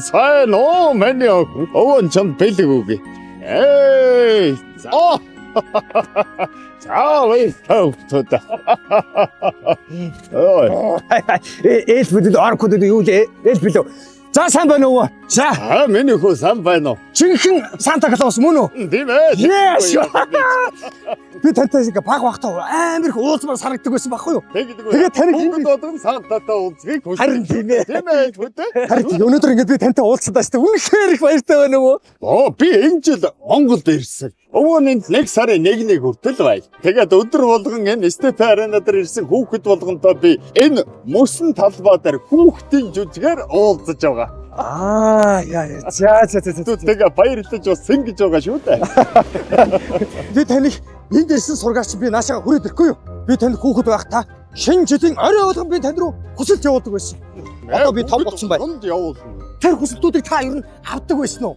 сайн оо миний өвөн чам бэлэг үгүй. Чаавай тавтаа. Ээж бүдэд оркуудад юу л ээж билүү. За сайн байна уу? За. Миний хөө сайн байна уу? Чинхэн Санта Клаус мөн үү? Тийм ээ. Yes. Би тантай шиг баг багтаа амар их уулзмаар санагддаг байсан байхгүй юу? Тэгээд таныг энэ бодон Сантатай уулзгийг хүсэж. Харин тийм ээ. Тийм ээ хөтэ. Харин өнөөдөр ингэж би тантай уулзсан даа шүү. Үнэхээр их баяртай байна уу? Би энэ жил Монголд ирсэн. Өвөөний нэг сарын 1-ний хүртэл бай. Тэгээд өдөр болгон энэ Степи арена дээр ирсэн хүүхэд болгонтой би энэ мөсөн талбай дээр хүүхдийн жүжигээр уулзаж байгаа. Яа. За. Тэгээ баярлаж бас ингэж байгаа шүү дээ. Би таныг энд ирсэн сургаач би наашаа хүрээд ирэхгүй юу? Би танд хүүхэд байхдаа шинэ жилийн орой болгон би танд руу хүсэлт явуулдаг байсан. Одоо би том болсон байна. Хонд явуулна. Тэр хүсэлтүүдийг та ер нь авдаг байсан уу?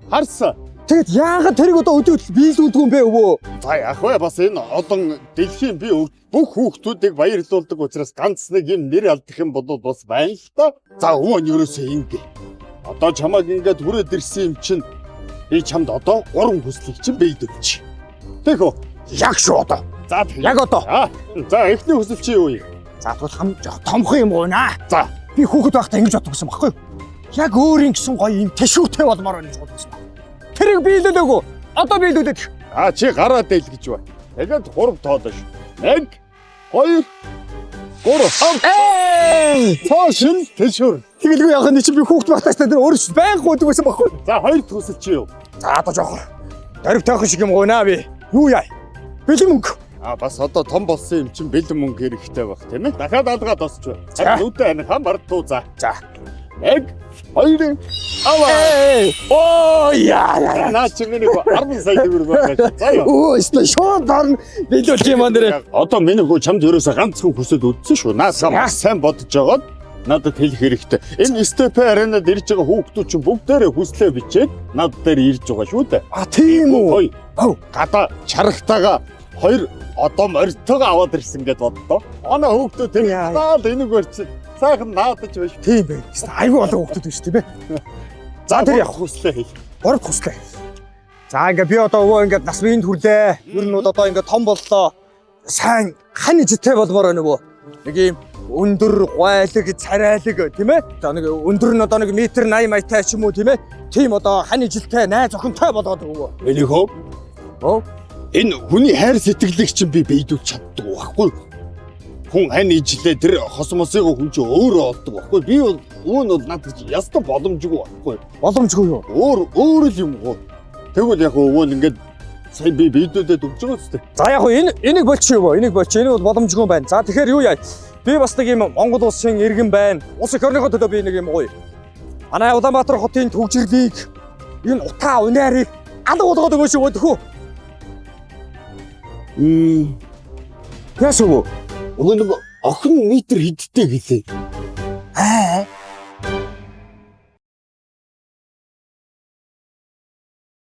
Харсан. Тэгэд яагаад тэрийг одоо өдөрт биелүүлдэг юм бэ өвөө? За яг бай бас энэ олон дэлхийн би бүх хүүхдүүдийг баярлуулдаг учраас ганц нэг юм нэр алдах юм бол бас байна л та. За өвөө нь ерөөсөө ингэ. Одоо чамайг ингээд хүрээд ирсэн юм чинь би чамд одоо 3 хүслийг чинь биелүүлчих. Тэг үү? Яг шүү одоо. За яг одоо. За эхний хүсэл чи юу юм? За тулхам томхон юм уу наа? За би хүүхэд байхдаа ингэж боддог гэсэн баггүй юу? Яг өөрийн гэсэн гоё юм тэшүүтэй болмоор байна гэж бодсон. Тэрийг биелүүлээгүй. Одоо биелүүлээд. Чи гараа дээл гэж бай. Тэгээд 3 тоолоо шүү. 1 2 3 цаашин тэшүүр. Тэгэлгүй яах нь чи би хүүхэд байхдаа тэр өөрөө байнга гүйдэг байсан баггүй. За 2 төсөл чи юу? За одоо жоохор. Дөрв тайхан шиг юм гойнаа би. Юу яа? Бэлэн мөнгө. Бас одоо том болсон юм чинь бэлэн мөнгө хэрэгтэй байх тийм ээ. Дахиад алгаад осч бай. Нүдэ анхаа мартуу за. 1 2 яа. Наа чи миний 10 сая төгрөг байгаа. За яа. Өстө шууд орно. Билүүлчих юм нэрээ. Одоо миний хөө чамд ерөөсө ганцхан хүсэл үдсэн шүү. Наасаа сайн бодож жагаад надад хэлэх хэрэгтэй. Энэ Степи аренад ирж байгаа хүүхдүүд чинь бүгдээрээ хүслээ бичээд над дээр ирж байгаа шүү дээ. Тийм үү? Гадаа чарагтаага 2 одоо морьтойгоо аваад ирсэн гэд боддоо. Оноо хүүхдүүд тэр наад энийг барьчих. Сайхан наадаж байж. Тийм бай. Айгүй олон хүүхдүүд биш тийм ээ. За тэр явах хүслээ хий. 3 хүслээ. За ингээ би одоо өвөө ингээ нас биеинд хүрлээ. Ер нь одоо ингээ том боллоо. Сайн хань ижтэй болмоор байна өвөө. Нэг юм өндөр гуайлаг царайлаг тийм ээ. За нэг өндөр нь одоо нэг метр 80 маятай ч юм уу тийм ээ. Тийм одоо хань ижилтэй найз охинтой болгоод өвөө. Энийг хөө. Энэ хүний хайр сэтгэлийг чинь би бийдүүлж чаддаг байхгүй. Хүн хань ижилээ тэр хосмосыг хүн чинь өөрөө олдог байхгүй. Би бол өвөө нь надад ястаа боломжгүй байхгүй. Боломжгүй юу? Өөр л юм гоо. Тэгвэл яг өвөө нь ингээд сайн би бийдүүлээд өгч байгаа үстэй. За яг энийг болчих юу? Энийг болчих. Энэ бол боломжгүй байна. За тэгэхээр юу яа? Би бас нэг юм Монгол улсын иргэн байна. Улс эх орныхоо төлөө би нэг юм гоё. Манай Улаанбаатар хотын төвжирлийг энэ утаа унаарыг алга болгоод өгөөш өгөх үү? Яасуу? Өвөө нэг охин метр хидтэй гэлээ.